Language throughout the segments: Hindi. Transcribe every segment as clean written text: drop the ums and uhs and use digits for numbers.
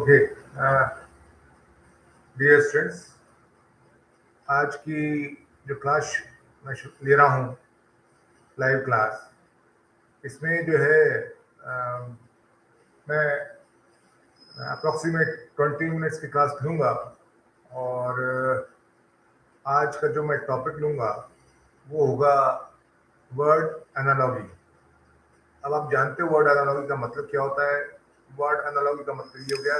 ओके डियर स्टूडेंट्स, आज की जो क्लास मैं ले रहा हूँ, लाइव क्लास, इसमें जो है मैं अप्रॉक्सीमेट 20 मिनट्स की क्लास लूँगा और आज का जो मैं टॉपिक लूँगा वो होगा वर्ड एनालॉजी। अब आप जानते हो वर्ड एनालॉजी का मतलब क्या होता है। वर्ड एनालॉजी का मतलब ये हो गया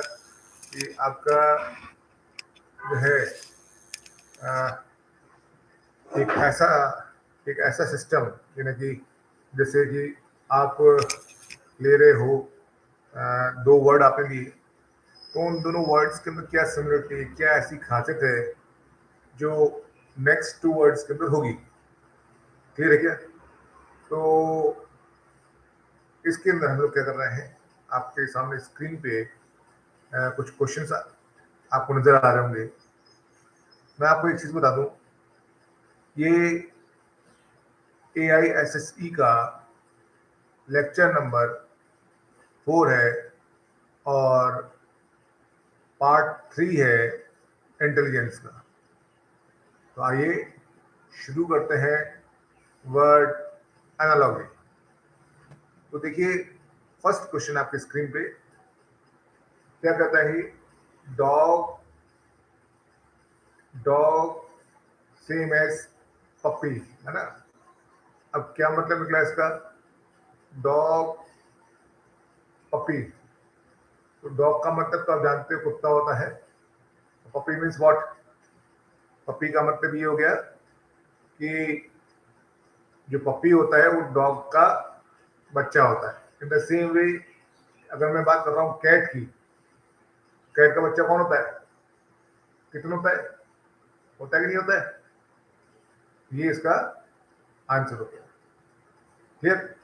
कि आपका जो है अ, एक ऐसा सिस्टम यानी कि जैसे कि आप ले रहे हो दो वर्ड आपने लिए, तो उन दोनों वर्ड्स के अंदर क्या सिमिलरिटी है, क्या ऐसी खासियत है जो नेक्स्ट टू वर्ड्स के अंदर होगी। क्लियर है क्या? तो इसके अंदर हम लोग क्या कर रहे हैं, आपके सामने स्क्रीन पे कुछ क्वेश्चंस आपको नजर आ रहे होंगे। मैं आपको एक चीज बता दूं, ये AISSE का लेक्चर नंबर 4 है और पार्ट 3 है इंटेलिजेंस का। तो आइए शुरू करते हैं वर्ड एनालॉजी। तो देखिए, फर्स्ट क्वेश्चन आपके स्क्रीन पे क्या कहता है, dog dog same as puppy, है ना। अब क्या मतलब निकला इसका, डॉग पपी। तो डॉग का मतलब तो आप जानते हो कुत्ता होता है, पपी मीन्स व्हाट। पपी का मतलब ये हो गया कि जो पपी होता है वो डॉग का बच्चा होता है। इन द सेम वे अगर मैं बात कर रहा हूँ कैट की, कैट का बच्चा कौन होता है, कितने होता है कि नहीं होता है। ये इसका आंसर हो गया। क्लियर?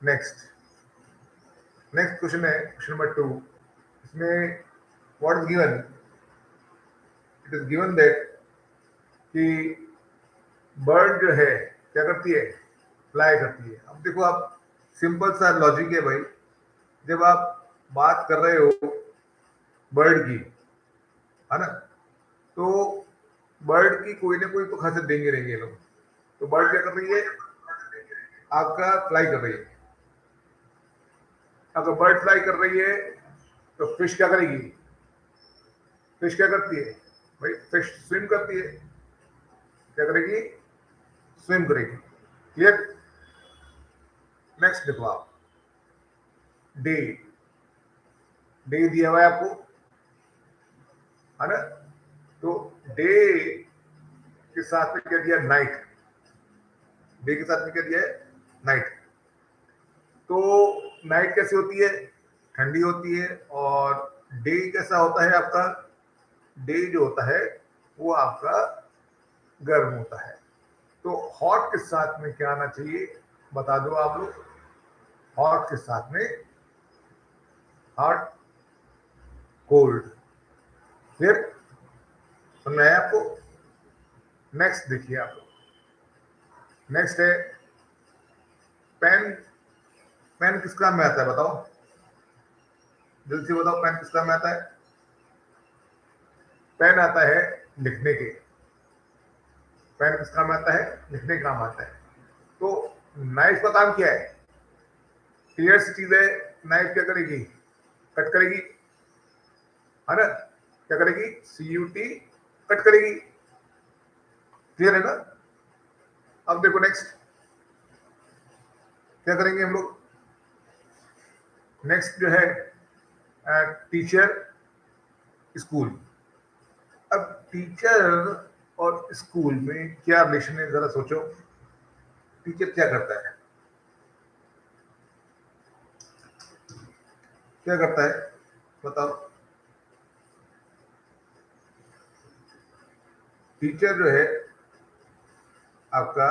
नेक्स्ट नेक्स्ट क्वेश्चन है क्वेश्चन नंबर 2। इसमें what is given, it is given that कि बर्ड जो है क्या करती है, फ्लाई करती है। अब देखो, आप सिंपल सा लॉजिक है भाई, जब आप बात कर रहे हो बर्ड की, है ना, तो बर्ड की कोई ना कोई तो खासियत देंगे रहेंगे लोग। तो बर्ड क्या कर रही है, आपका फ्लाई कर रही है। अगर बर्ड फ्लाई कर रही है तो फिश क्या करेगी, फिश क्या करती है भाई, फिश स्विम करती है। क्या करेगी, स्विम करेगी। क्लियर? नेक्स्ट देखो आप, डे डे दिया हुआ है आपको, है ना। तो डे के साथ में क्या दिया, नाइट। डे के साथ में क्या दिया है, नाइट। तो नाइट कैसी होती है, ठंडी होती है। और डे कैसा होता है आपका, डे जो होता है वो आपका गर्म होता है। तो हॉट के साथ में क्या आना चाहिए, बता दो आप लोग। हॉट के साथ में हॉट, कोल्ड। फिर सुनना है आपको। नेक्स्ट देखिए आप लोग, नेक्स्ट है पेन। पेन किस काम में आता है बताओ, जल्दी से बताओ, पेन किस काम में आता है। पेन आता है लिखने के, पेन किस काम में आता है, लिखने का काम आता है। तो नाइफ का काम क्या है, क्लियर सी चीज है। नाइफ क्या करेगी, कट करेगी, है ना। क्या करेगी, CUT, कट करेगी। क्लियर है ना। अब देखो नेक्स्ट क्या करेंगे हम लोग। नेक्स्ट जो है टीचर, स्कूल। अब टीचर और स्कूल में क्या रिलेशन है, जरा सोचो। टीचर क्या करता है, क्या करता है बताओ। टीचर जो है आपका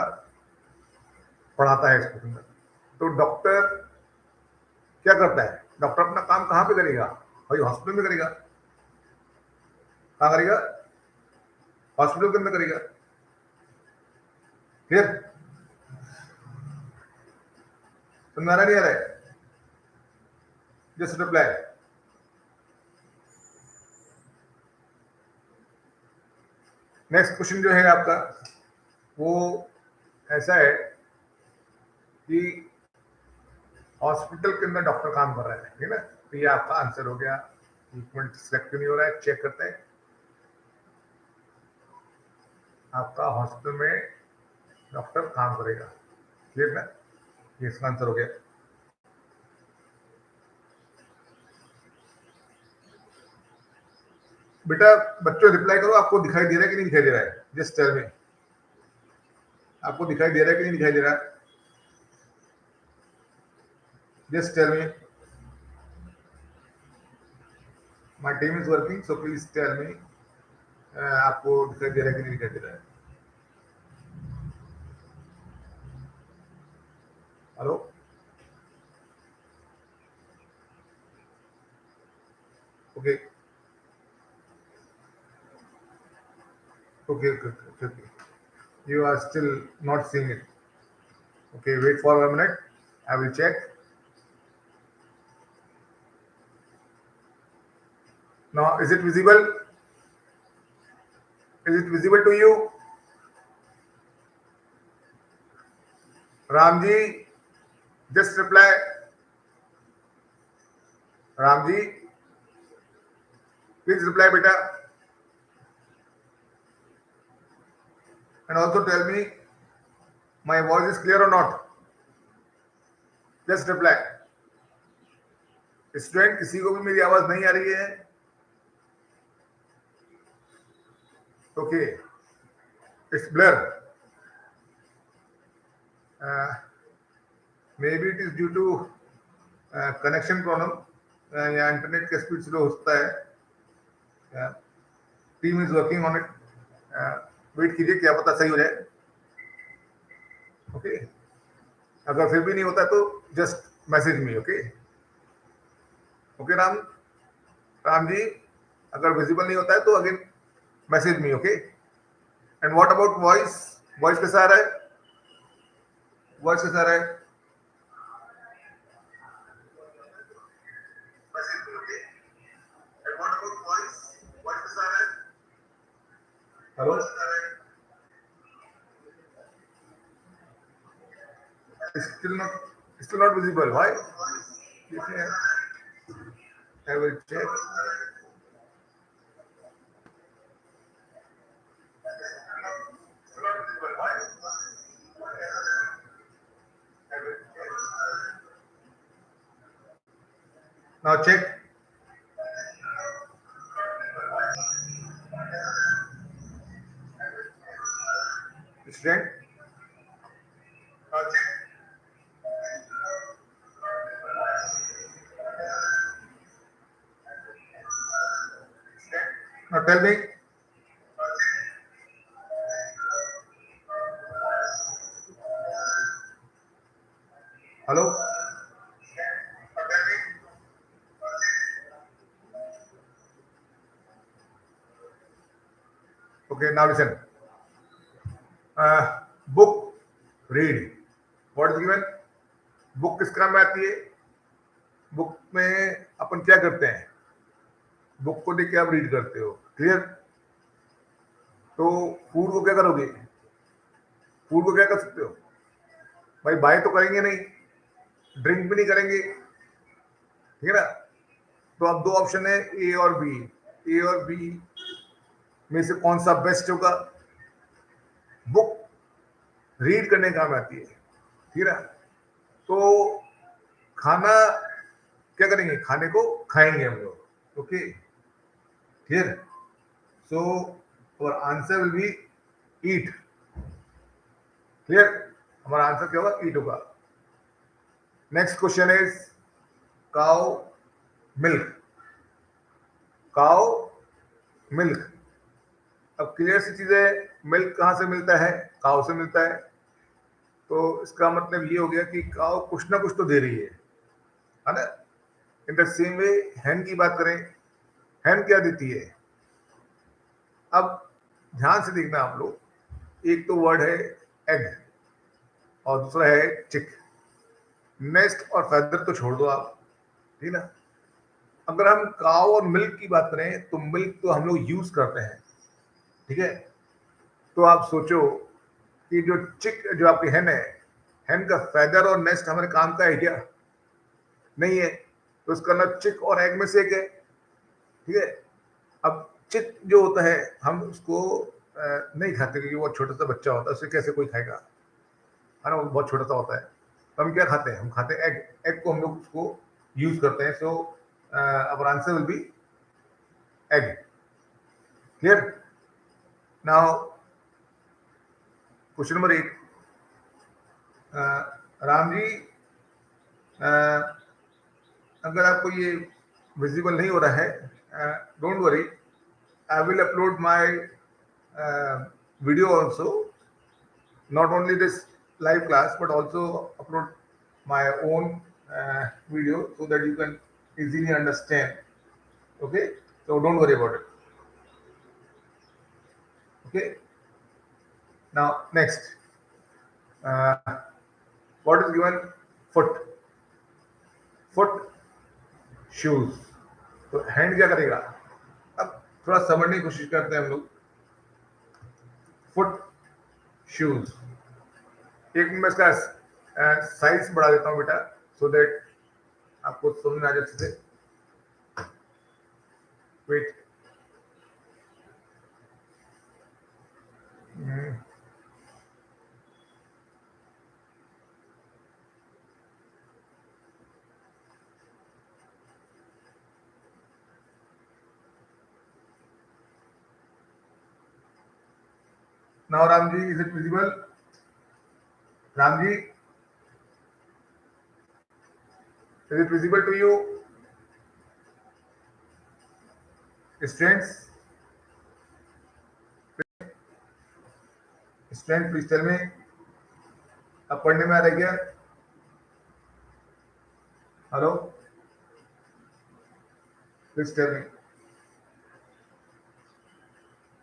पढ़ाता है स्कूल में। तो डॉक्टर क्या करता है, डॉक्टर अपना काम कहाँ पे करेगा भाई, हॉस्पिटल में करेगा। कहाँ करेगा, हॉस्पिटल के अंदर करेगा। फिर समझ नहीं आ रहा है, जस्ट रिप्लाई। नेक्स्ट क्वेश्चन जो है आपका वो ऐसा है कि हॉस्पिटल के अंदर डॉक्टर काम कर रहा है, ठीक है ना। तो ये आपका आंसर हो गया। इक्विपमेंट सिलेक्ट क्यों नहीं हो रहा है, चेक करते हैं। आपका हॉस्पिटल में डॉक्टर काम करेगा, क्लियर ना, ये इसका आंसर हो गया। बेटा बच्चों रिप्लाई करो, आपको दिखाई दे रहा है कि नहीं दिखाई दे रहा है, जस्ट टेल मी। आपको दिखाई दे रहा है कि नहीं दिखाई दे रहा है, just tell me. My team is working, so please tell me. आपको दिखाई दे रहा है कि नहीं दिखाई दे रहा है? Hello, okay okay okay okay, you are still not seeing it. Okay, wait for a minute, I will check. Now is it visible? Is it visible to you? Ramji, just reply. Ramji, please reply beta, and also tell me my voice is clear or not. Just reply. Student किसी को भी मेरी आवाज नहीं आ रही है? Okay, it's blur. Maybe it is due to connection problem, या इंटरनेट का स्पीड स्लो होता है। Team is working on it, wait कीजिए, क्या पता सही हो जाए। ओके, अगर फिर भी नहीं होता तो just message me. Okay okay Ram ji, अगर विजिबल नहीं होता है तो again message me. Okay, and what about voice? Voice कैसा आ रहा है? वॉइस कैसा आ रहा है? Hello, still not visible. Why? I will check. Now check. Student. Now check. Now tell me. Hello. Okay, now listen. Book, read. What is given? Book किस काम में आती है? बुक में अपन क्या करते हैं? बुक को देख के आप रीड करते हो, क्लियर। तो फूड को क्या करोगे? फूड को क्या कर सकते हो भाई? बाय तो करेंगे नहीं, ड्रिंक भी नहीं करेंगे, ठीक है ना। तो अब दो ऑप्शन है, ए और बी। ए और बी में से कौन सा बेस्ट होगा? बुक रीड करने का काम आती है, ठीक है ना। तो खाना क्या करेंगे? खाने को खाएंगे हम लोग। Okay, clear. सो और answer will be eat, clear. हमारा आंसर क्या होगा? ईट होगा। Next question is cow milk. Cow milk, अब क्लियर सी चीज है, मिल्क कहां से मिलता है? काउ से मिलता है। तो इसका मतलब ये हो गया कि काउ कुछ ना कुछ तो दे रही है ना। इन द सेम वे हैन की बात करें, हैन क्या देती है? अब ध्यान से देखना आप लोग, एक तो वर्ड है एग और दूसरा है चिक। नेस्ट और फेदर तो छोड़ दो आप, ठीक ना। अगर हम काउ और मिल्क की बात करें तो मिल्क तो हम लोग यूज करते हैं, ठीक है। तो आप सोचो कि जो आपकी हेन है, हेन का फेदर और नेस्ट हमारे काम का है क्या? नहीं है। तो इसका ना चिक और एग में से एक है, ठीक है। अब चिक जो होता है हम उसको नहीं खाते क्योंकि वो छोटा सा बच्चा होता है, उसे कैसे कोई खाएगा, है ना, वो बहुत छोटा सा होता है। तो हम क्या खाते हैं? हम खाते हैं एग। एग को हम लोग उसको यूज करते हैं। So our answer will be egg. Clear? Now question number 8, Ram ji, अगर आपको ये विजिबल नहीं हो रहा है, don't worry, I will upload my video also, not only this live class but also upload my own video so that you can easily understand. Okay, so don't worry about it. Okay, now next, uh, what is given? Foot, shoes. तो हैंड क्या करेगा? अब थोड़ा समझने की कोशिश करते हैं हम लोग। Foot, shoes. एक मिनट में इसका साइज बढ़ा देता हूं बेटा, सो दैट आपको समझ में आ जाए अच्छे से। Wait, now Ramji, is it visible? Ramji, is it visible to you? Students, please tell me, अब पढ़ने में आ रहा है क्या? Hello, please tell me.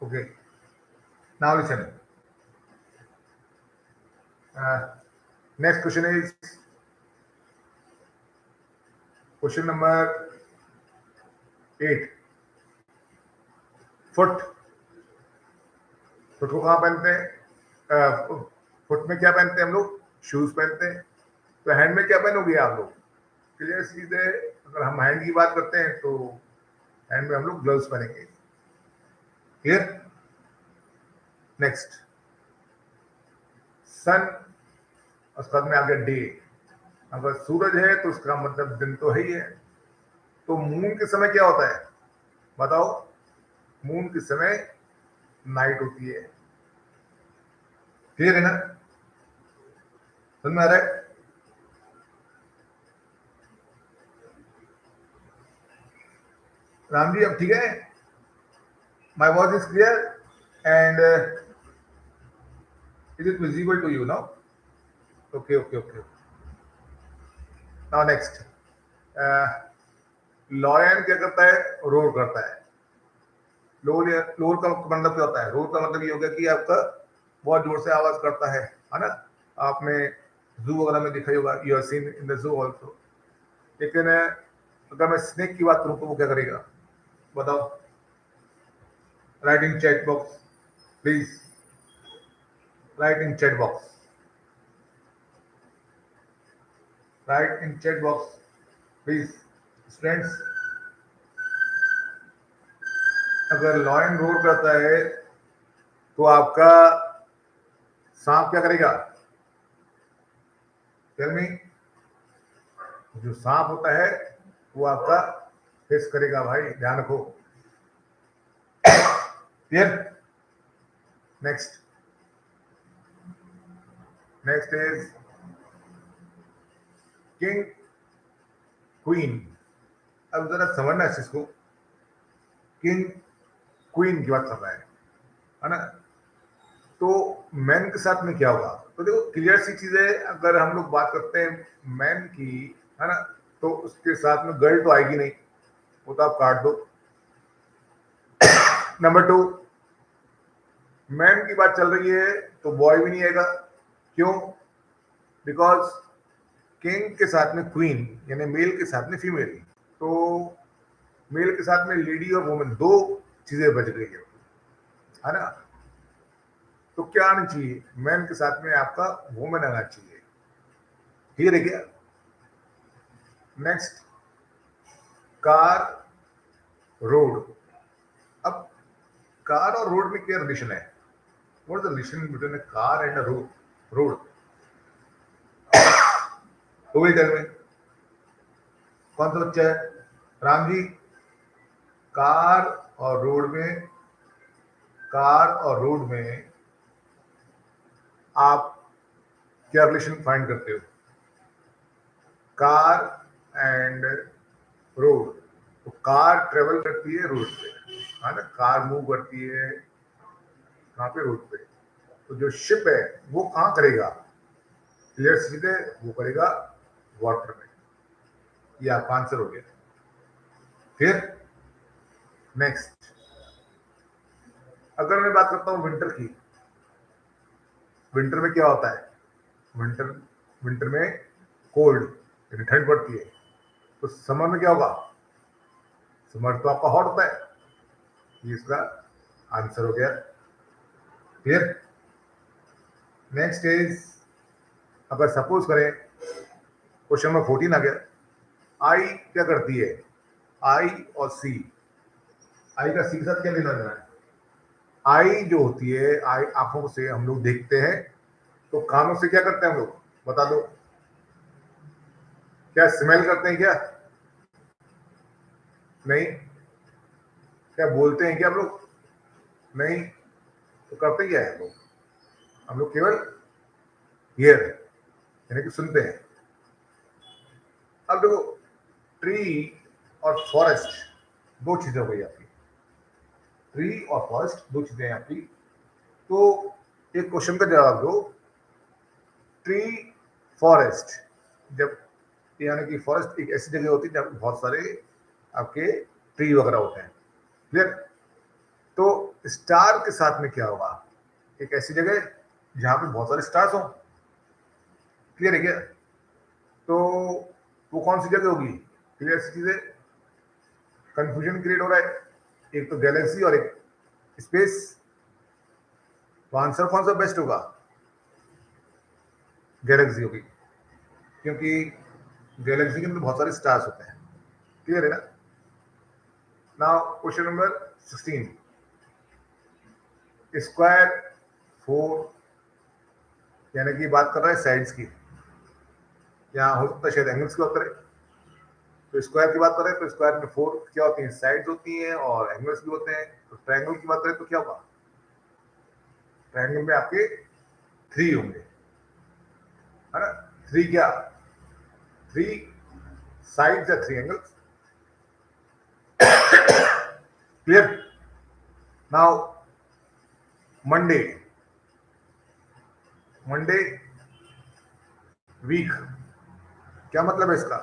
Okay, now listen. Next question is question number 8। Foot को कहाँ पहनते हैं? फुट में क्या पहनते हैं हम लोग? शूज पहनते हैं। तो हैंड में क्या पहनोगे आप लोग? क्लियर चीज है। अगर हम हैंड की बात करते हैं तो हैंड में हम लोग ग्लव्स पहनेंगे। क्लियर? नेक्स्ट, सन, उसके बाद में आ गया डे। अगर सूरज है तो उसका मतलब दिन तो है ही है। तो मून के समय क्या होता है बताओ? मून के समय नाइट होती है। क्लियर है ना? समझ में आ रहा है? राम जी अब ठीक है? My voice is clear and is it visible to you now? Okay okay okay. Now next, lion क्या करता है? रोर करता है। लोर का मतलब क्या होता है? रोर का मतलब ये हो गया कि आपका बहुत जोर से आवाज करता है ना? आपने जू वगैरह में देखा होगा, you have seen in the zoo also. लेकिन अगर मैं स्नेक की बात करूं तो वो क्या करेगा बताओ? Write in chat box please, write in chat box, write in chat box please students. अगर लॉयन रोर करता है तो आपका सांप क्या करेगा? Tell me. जो सांप होता है वो आपका फेस करेगा भाई, ध्यान रखो। Clear? Next, next is king, queen. अब जरा समझना है इसको। किंग क्वीन की बात कर रहा है ना? तो मैन के साथ में क्या होगा? तो देखो क्लियर सी चीज है, अगर हम लोग बात करते हैं मैन की, है ना, तो उसके साथ में गर्ल तो आएगी नहीं, वो तो आप काट दो। नंबर 2, मैन की बात चल रही है तो बॉय भी नहीं आएगा। क्यों? बिकॉज किंग के साथ में क्वीन यानी मेल के साथ में फीमेल, तो मेल के साथ में लेडी और वुमेन, 2 चीजें बच गई है ना? तो क्या आना चाहिए, मैन के साथ में आपका वुमेन आना चाहिए। ठीक है क्या? Next, car, road. अब कार और रोड में क्या रिलेशन है? What is the relation between a car and a road? तो वही में कौन सा बच्चा है? राम जी, कार और रोड में, कार और रोड में आप क्या रिलेशन फाइंड करते हो? Car and road. तो कार ट्रेवल करती है रोड पे, है ना, कार मूव करती है कहाँ पे? रोड पे। तो जो शिप है वो कहाँ करेगा? क्लियर सीधे वो करेगा वाटर में। ये आपका आंसर हो गया। फिर नेक्स्ट, अगर मैं बात करता हूँ विंटर की, विंटर में क्या होता है? विंटर विंटर में कोल्ड, यानी ठंड पड़ती है। तो समर में क्या होगा? समर तो आपका हॉट होता है। ये इसका आंसर हो गया। फिर नेक्स्ट इज, अगर सपोज करें क्वेश्चन नंबर 14 आ गया, आई क्या करती है? आई और सी, आई का सी के साथ क्या लेना देना है? आई जो होती है, आई आंखों से हम लोग देखते हैं, तो कानों से क्या करते हैं हम लोग? बता दो, क्या स्मेल करते हैं क्या? नहीं। क्या बोलते हैं क्या हम लोग? नहीं। तो करते क्या है हम लोग? हम लोग केवल हियर, यानी कि सुनते हैं। अब देखो, ट्री और फॉरेस्ट दो चीजें हो गई आपकी, ट्री और फॉरेस्ट दो चीजें हैं आपकी। तो एक क्वेश्चन का जवाब दो, ट्री, फॉरेस्ट। जब, यानी कि फॉरेस्ट एक ऐसी जगह होती है जहाँ बहुत सारे आपके ट्री वगैरह होते हैं। क्लियर? तो स्टार के साथ में क्या होगा? एक ऐसी जगह जहां पे बहुत सारे स्टार्स हो। क्लियर है क्या? तो वो कौन सी जगह होगी? क्लियर सी चीजें, कंफ्यूजन क्रिएट हो रहा है, एक तो गैलेक्सी और एक स्पेस। तो आंसर कौन सा बेस्ट होगा? गैलेक्सी होगी, क्योंकि गैलेक्सी के अंदर बहुत सारे स्टार्स होते हैं। क्लियर है ना? नाउ क्वेश्चन नंबर 16, स्क्वायर 4, यानी कि बात कर रहा है साइड्स की, यहाँ हो सकता है शायद एंगल्स की बात करें। तो स्क्वायर की बात करें तो स्क्वायर में 4 क्या होती हैं? साइड्स होती हैं और एंगल्स भी होते हैं। तो ट्रायंगल की बात करें तो क्या होगा? ट्रायंगल में आपके 3 होंगे, है ना? 3 क्या? 3 साइड्स या 3 angles. Clear? Now Monday, Monday week, क्या मतलब है इसका?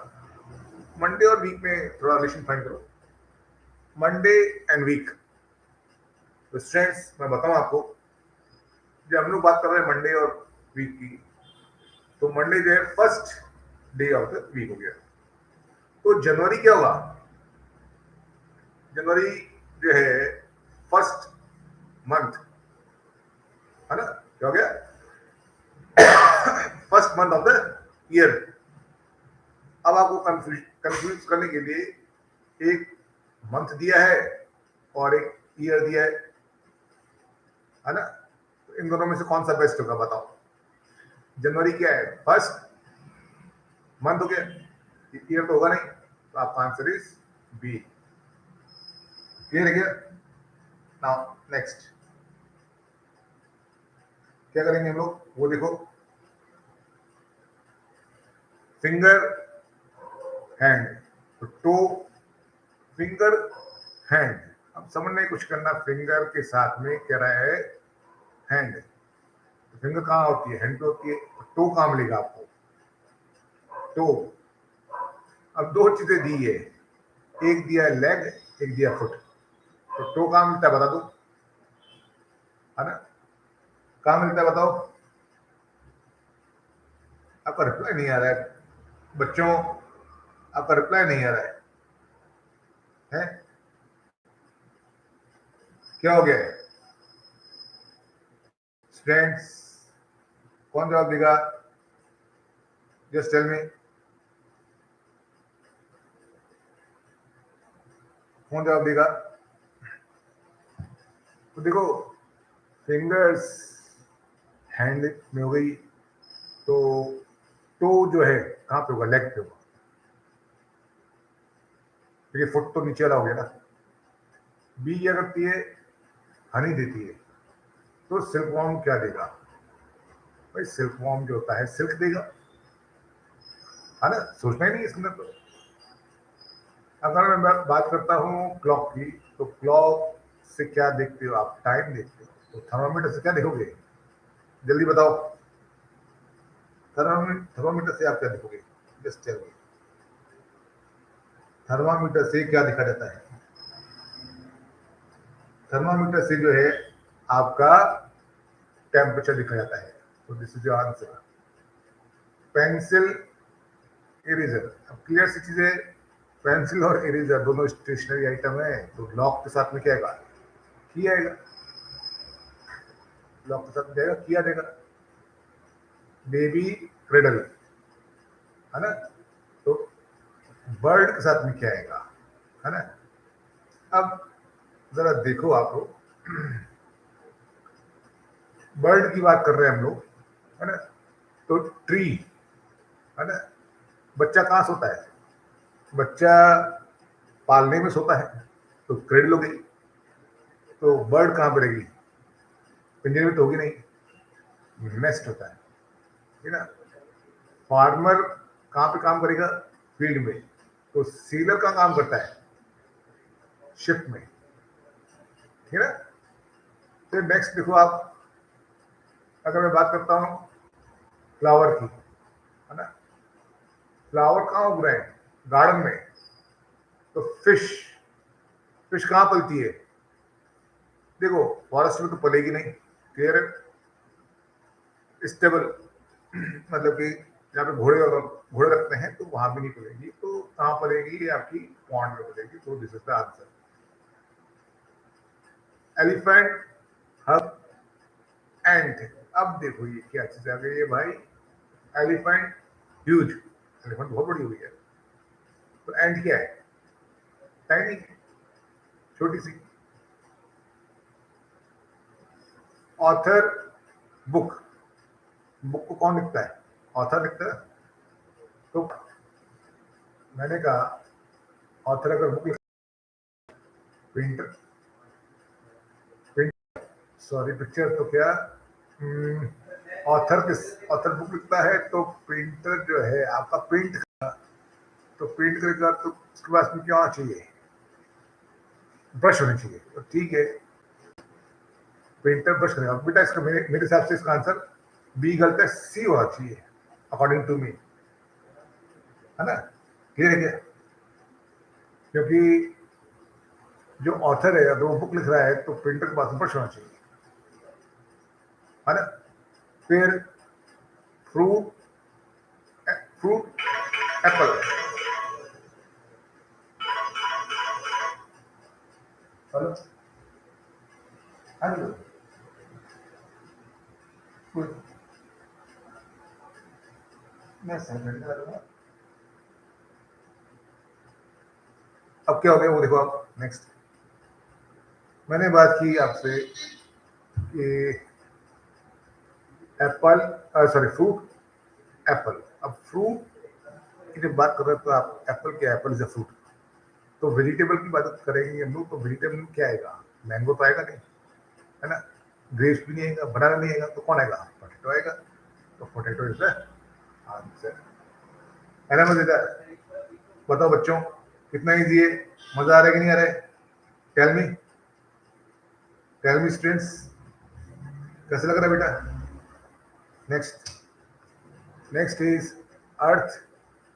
मंडे और वीक में थोड़ा रिलेशन फाइंड करो, मंडे एंड वीक। तो स्टूडेंट्स मैं बताऊं आपको, जब हम लोग बात कर रहे हैं मंडे और वीक की, तो मंडे जो है first day of the week हो गया। तो जनवरी क्या होगा? जनवरी जो है फर्स्ट मंथ, है ना? क्या हो गया? First month of the year. अब आपको कंफ्यूज करने के लिए एक मंथ दिया है और एक ईयर दिया है ना? तो इन दोनों में से कौन सा बेस्ट होगा बताओ? जनवरी क्या है? फर्स्ट मंथ हो गया, ईयर तो होगा नहीं, तो आपका आंसर इज बी। क्लियर है क्या? नाउ नेक्स्ट क्या करेंगे हम लोग, वो देखो, फिंगर हैंड। तो टो, फिंगर, हैंड। अब समझने की कोशिश करना, फिंगर के साथ में कह रहा है हैंड। तो फिंगर कहाँ होती है? हैंड पे होती है। तो टो कहाँ मिलेगा आपको? टो। अब दो चीजें दी है, एक दिया है लेग, एक दिया फुट। तो टो कहाँ मिलता है बता दो, है ना? कहाँ मिलता है बताओ? आपका रिप्लाई नहीं आ रहा है बच्चों, आपका रिप्लाई नहीं आ रहा है? क्या हो गया है? स्टूडेंट्स, कौन जवाब देगा? जस्ट टेल मी, कौन जवाब देगा? तो देखो, फिंगर्स हैंड में हो गई, तो टो जो है कहाँ पे होगा? लेग पे होगा, क्योंकि फुट तो नीचे वाला हो गया ना। बी क्या करती है? हनी देती है। तो सिल्कवॉर्म क्या देगा भाई? सिल्कवॉर्म जो होता है सिल्क देगा, है ना? सोचना ही नहीं इसके अंदर। तो अगर मैं बात करता हूँ क्लॉक की, तो क्लॉक से क्या देखते हो आप? टाइम देखते हो। तो थर्मामीटर से क्या देखोगे? जल्दी बताओ, थर्मामीटर से आप क्या देखोगे? जस्ट टेल मी, थर्मामीटर से क्या देखा जाता है? थर्मामीटर से जो है आपका टेम्परेचर देखा जाता है। तो this is your answer. Pencil, eraser, अब क्लियर सी चीज है, पेंसिल और इरेजर दोनों स्टेशनरी आइटम है, तो लॉक के साथ में क्या आएगा? की आएगा। लॉक के साथ में जाएगा, किया देगा। बेबी क्रेडल, है ना? तो बर्ड के साथ में क्या आएगा? है ना? अब जरा देखो आप लोग, बर्ड की बात कर रहे हैं हम लोग, है ना? तो ट्री, है ना? बच्चा कहाँ सोता है? बच्चा पालने में सोता है, तो क्रेडल हो गई। तो बर्ड कहाँ पर रहेगी? पिंजरे में तो होगी नहीं, नेस्ट होता है, ठीक है ना? फार्मर कहाँ पे काम करेगा? फील्ड में। तो सीलर का काम करता है शिप में, ठीक है ना? तो नेक्स्ट देखो आप, अगर मैं बात करता हूँ फ्लावर की, है ना? फ्लावर कहाँ उग रहे हैं? गार्डन में। तो फिश, फिश कहाँ पलती है? देखो, फॉरेस्ट में तो पलेगी नहीं, क्लियर है? स्टेबल मतलब कि जहाँ पे घोड़े और घोड़े रखते हैं तो वहां भी नहीं पलेगी, तो कहाँ पलेगी? ये आपकी पॉन्ड में पलेगी। तो this is the answer. Elephant, hog, ant. अब देखो ये क्या चीज आ गई है भाई? एलिफेंट ह्यूज, एलिफेंट बहुत बड़ी हुई है। तो एंट क्या है? टाइनी, छोटी सी। ऑथर, बुक, बुक को कौन लिखता है? ऑथर लिखता है। तो मैंने कहा ऑथर अगर बुक लिखता, प्रिंटर, सॉरी पिक्चर, तो क्या ऑथर किस, ऑथर बुक लिखता है, तो प्रिंटर जो है आपका प्रिंट, तो प्रिंट करेगा तो उसके पास में क्या होना चाहिए? ब्रश होनी चाहिए। तो ठीक है, प्रिंटर ब्रश करेगा बेटा। इसका मेरे हिसाब से इसका आंसर बी गलत है, सी होना चाहिए अकॉर्डिंग टू मी, है ना? क्लियर है क्या? क्योंकि जो ऑथर है अगर वो बुक लिख रहा है तो प्रिंटर के पास ब्रश होना चाहिए, है ना? फिर fruit, fruit, Apple, hello, hello, मैं सेकंड करूंगा। अब क्या हो गया वो देखो आप। नेक्स्ट, मैंने बात की आपसे कि एप्पल, सॉरी फ्रूट, एप्पल। अब फ्रूट की जब बात कर रहे हैं तो आप एप्पल क्या, एप्पल इज अ फ्रूट। तो वेजिटेबल की बात करेंगे हम लोग, तो वेजिटेबल में क्या आएगा? मैंगो तो आएगा नहीं, है ना? ग्रेप्स भी नहीं आएगा, बनाना नहीं आएगा, तो कौन आएगा? पोटैटो आएगा। तो पोटैटो इज द आंसर, है ना? मजेदार। बताओ बच्चों, कितना इजी है? मजा आ रहा है कि नहीं आ रहा है? Tell me, tell me students, कैसे लग रहा है बेटा? Next, next is earth,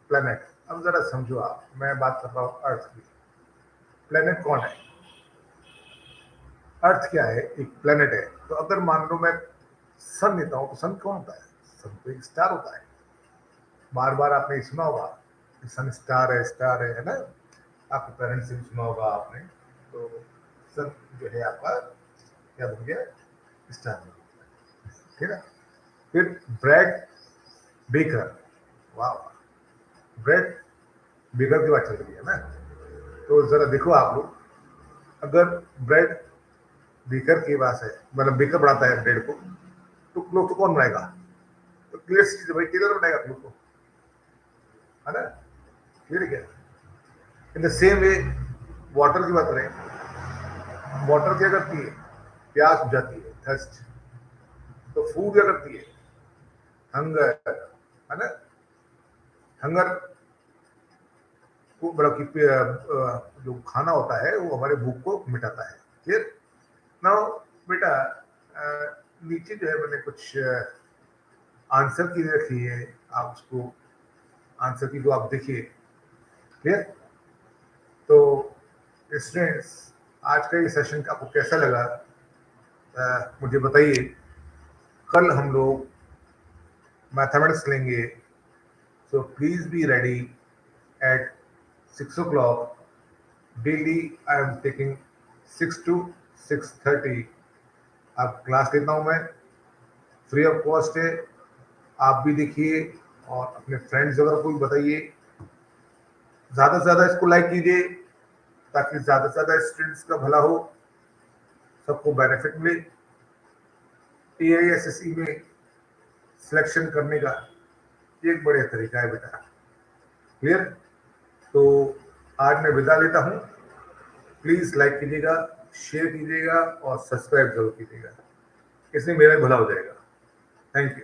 planet. अब जरा समझो आप, मैं बात कर रहा हूँ अर्थ की। प्लेनेट कौन है? अर्थ क्या है? एक प्लेनेट है। तो अगर मान लो मैं सन लेता हूँ, तो सन कौन होता है? सन तो एक स्टार होता है। बार बार आपने सुना होगा सन स्टार है, स्टार है ना? आपके पेरेंट्स से भी सुना होगा आपने। तो सन जो है आपका क्या बन गया? स्टार बन गया। ठीक है ना। फिर ब्रेड बेकर, वाह, ब्रेड बेकर की बात चल रही है ना। तो जरा देखो आप लोग, अगर ब्रेड बेकर की बात है, मतलब बेकर बनाता है ब्रेड को, तो क्लोथ तो कौन बनाएगा? तो क्लियर चीज भाई, टेलर बनाएगा क्लोथ को, है ना। क्लियर क्या? In the same way water की बात करें, वाटर क्या करती है? प्यास बुझाती है, थर्स्ट। तो फूड क्या करती है? हंगर, है ना। हंगर को बड़ा कि जो खाना होता है वो हमारे भूख को मिटाता है। क्लियर नाउ बेटा, नीचे जो है मैंने कुछ आंसर की रखी है, आप उसको आंसर की को आप देखिए। क्लियर। तो स्टूडेंट्स, आज का ये सेशन आपको कैसा लगा, मुझे बताइए। कल हम लोग मैथमेटिक्स लेंगे, so please be ready eight 6 o'clock daily. I am taking 6 to 6:30। अब क्लास लेता हूँ मैं, फ्री ऑफ कॉस्ट है, आप भी देखिए और अपने फ्रेंड्स वगैरह को भी बताइए। ज़्यादा से ज़्यादा इसको लाइक कीजिए ताकि ज़्यादा से ज़्यादा स्टूडेंट्स का भला हो, सबको बेनिफिट मिले। AISSE में सिलेक्शन करने का ये एक बढ़िया तरीका है बेटा। क्लियर। तो आज मैं विदा लेता हूँ। प्लीज़ लाइक कीजिएगा, शेयर कीजिएगा और सब्सक्राइब जरूर कीजिएगा, इससे मेरा भला हो जाएगा। Thank you.